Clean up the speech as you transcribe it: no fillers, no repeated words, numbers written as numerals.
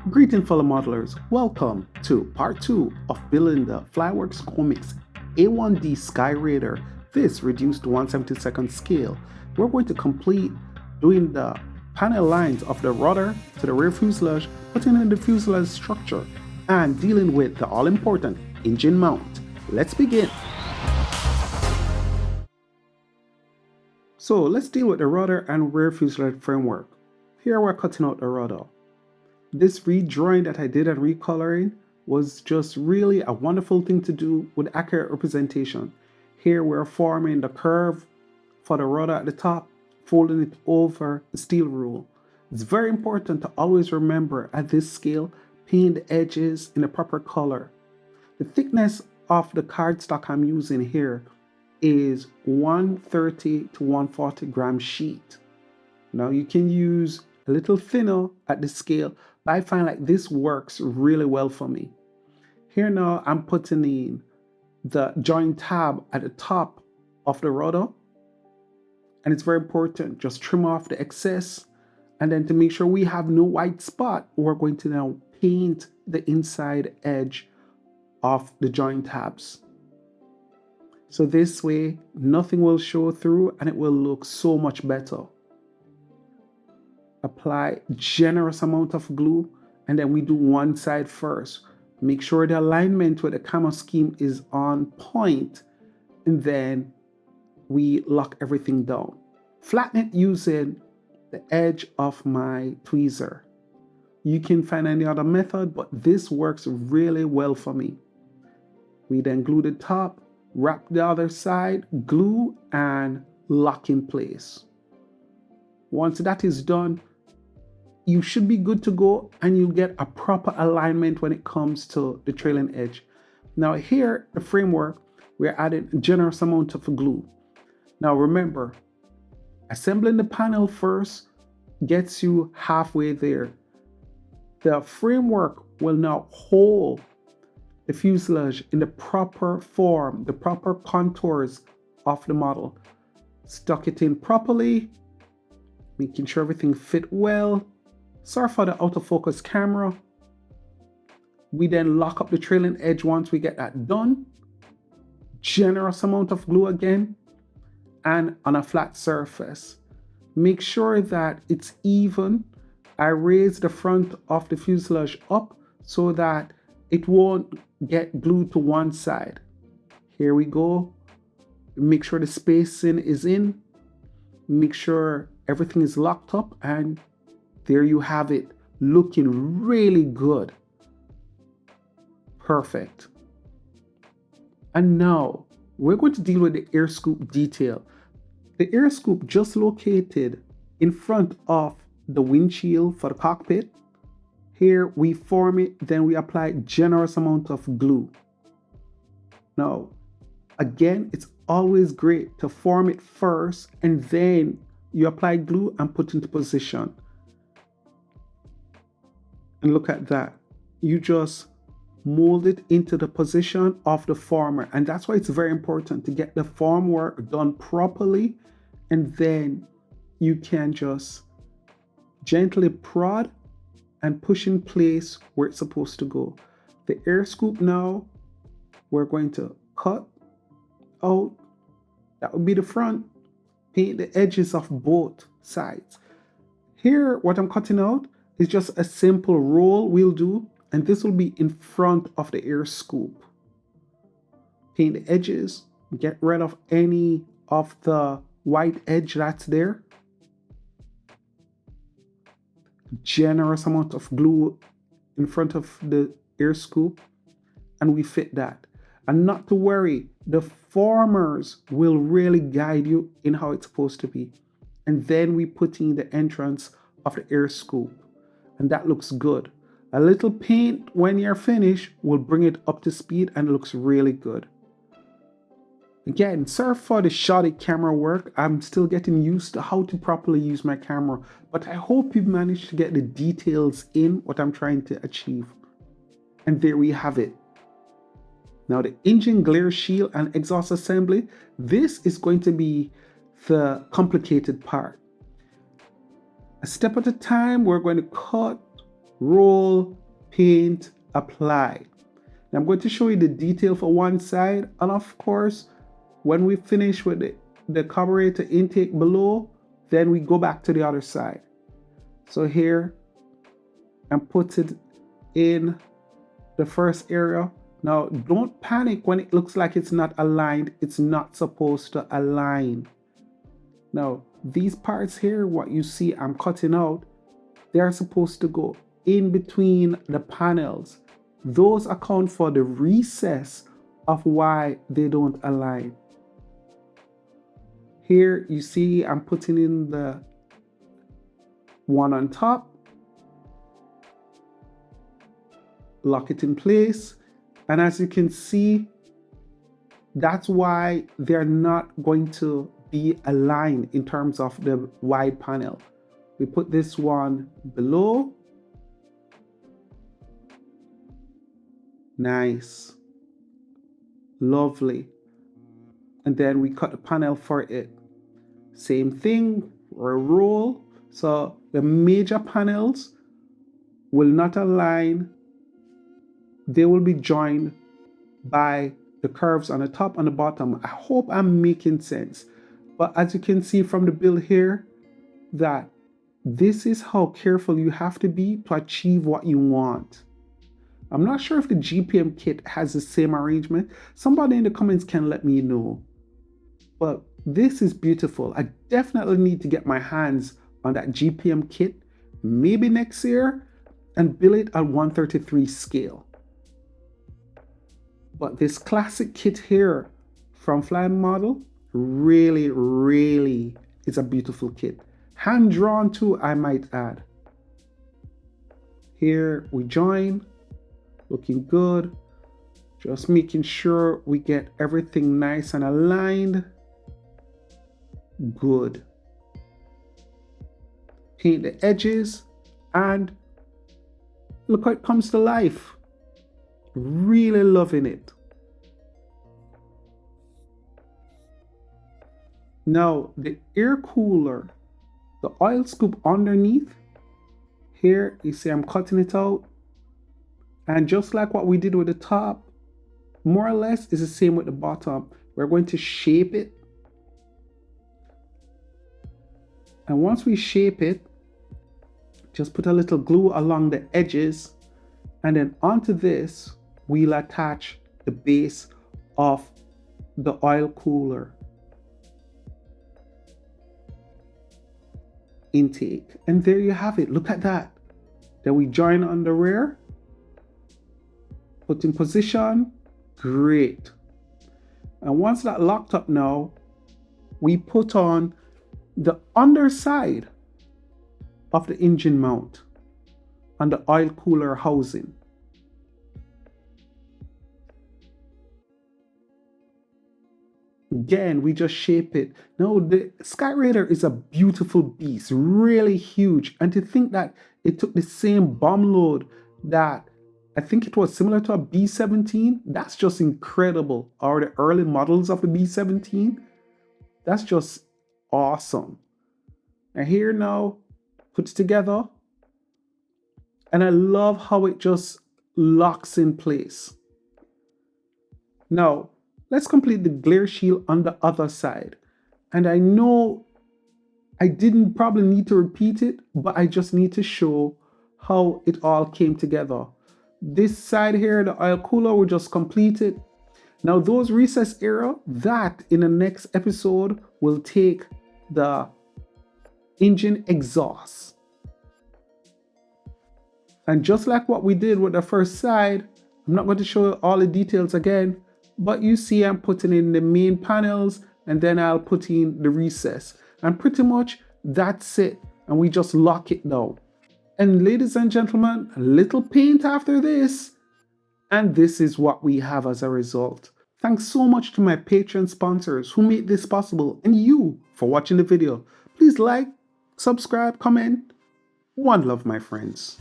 Greetings fellow modelers, welcome to part 2 of building the Flyworks Gomix A1D SKYRAIDER, this reduced to 1/72nd scale. We're going to complete doing the panel lines of the rudder to the rear fuselage, putting in the fuselage structure, and dealing with the all-important engine mount. Let's begin. So let's deal with the rudder and rear fuselage framework. Here we're cutting out the rudder. This redrawing that I did and recoloring was just really a wonderful thing to do with accurate representation. Here we're forming the curve for the rudder at the top, folding it over the steel rule. It's very important to always remember at this scale, paint the edges in the proper color. The thickness of the cardstock I'm using here is 130 to 140 gram sheet. Now you can use a little thinner at the scale, but I find like this works really well for me. Here now I'm putting in the joint tab at the top of the rudder, and it's very important, just trim off the excess, and then to make sure we have no white spot, we're going to now paint the inside edge of the joint tabs. So this way nothing will show through and it will look so much better. Apply generous amount of glue, and then we do one side first. Make sure the alignment with the camo scheme is on point, and then we lock everything down. Flatten it using the edge of my tweezer. You can find any other method, but this works really well for me. We then glue the top, wrap the other side, glue, and lock in place. Once that is done, you should be good to go, and you'll get a proper alignment when it comes to the trailing edge. Now here, the framework, we're adding a generous amount of glue. Now remember, assembling the panel first gets you halfway there. The framework will now hold the fuselage in the proper form, the proper contours of the model. Stuck it in properly, making sure everything fit well. Sorry for the out of focus camera. We then lock up the trailing edge once we get that done. Generous amount of glue again, and on a flat surface. Make sure that it's even. I raise the front of the fuselage up so that it won't get glued to one side. Here we go. Make sure the spacing is in. Make sure everything is locked up, and there you have it, looking really good. Perfect. And now we're going to deal with the air scoop detail. The air scoop just located in front of the windshield for the cockpit. Here we form it, then we apply generous amount of glue. Now, again, it's always great to form it first, and then you apply glue and put into position. And look at that. You just mold it into the position of the former. And that's why it's very important to get the form work done properly. And then you can just gently prod and push in place where it's supposed to go. The air scoop now, we're going to cut out. That would be the front. Paint the edges of both sides. Here, what I'm cutting out is just a simple roll we'll do, and this will be in front of the air scoop. Paint the edges, get rid of any of the white edge that's there. Generous amount of glue in front of the air scoop, and we fit that. And not to worry, the formers will really guide you in how it's supposed to be. And then we put in the entrance of the air scoop. And that looks good. A little paint when you're finished will bring it up to speed, and it looks really good. Again, sorry for the shoddy camera work. I'm still getting used to how to properly use my camera, but I hope you've managed to get the details in what I'm trying to achieve. And there we have it. Now the engine glare shield and exhaust assembly, this is going to be the complicated part. A step at a time, we're going to cut roll, paint, apply. Now I'm going to show you the detail for one side, and of course, when we finish with the carburetor intake below, then we go back to the other side. So here, and put it in the first area. Now, don't panic when it looks like it's not aligned. It's not supposed to align. Now, these parts here, what you see I'm cutting out, they're supposed to go in between the panels. Those account for the recess of why they don't align. Here you see I'm putting in the one on top, lock it in place, and as you can see, that's why they're not going to be aligned in terms of the wide panel. We put this one below. Nice, lovely. And then we cut the panel for it. Same thing, or roll. So the major panels will not align. They will be joined by the curves on the top and the bottom. I hope I'm making sense. But as you can see from the build here, that this is how careful you have to be to achieve what you want. I'm not sure if the GPM kit has the same arrangement. Somebody in the comments can let me know. But this is beautiful. I definitely need to get my hands on that GPM kit, maybe next year, and build it at 1/33 scale. But this classic kit here from Flying Model, really is a beautiful kit. Hand drawn too, I might add. Here we join, looking good. Just making sure we get everything nice and aligned. Good. Paint the edges and look how it comes to life. Really loving it. Now the air cooler, the oil scoop underneath, here you see I'm cutting it out, and just like what we did with the top, more or less is the same with the bottom. We're going to shape it, and once we shape it, just put a little glue along the edges, and then onto this we'll attach the base of the oil cooler intake, and there you have it. Look at that. Then we join on the rear, put in position. Great. And once that locked up, now we put on the underside of the engine mount on the oil cooler housing. Again, we just shape it. Now, the SKYRAIDER is a beautiful beast, really huge. And to think that it took the same bomb load that I think it was similar to a B-17, that's just incredible. Or the early models of the B-17, that's just awesome. And here now, puts together. And I love how it just locks in place. Now, let's complete the glare shield on the other side. And I know I didn't probably need to repeat it, but I just need to show how it all came together. This side here, the oil cooler, we just completed. Now those recess area, that in the next episode will take the engine exhaust. And just like what we did with the first side, I'm not going to show you all the details again, but you see I'm putting in the main panels and then I'll put in the recess. And pretty much that's it. And we just lock it now. And ladies and gentlemen, a little paint after this. And this is what we have as a result. Thanks so much to my Patreon sponsors who made this possible, and you for watching the video. Please like, subscribe, comment. One love, my friends.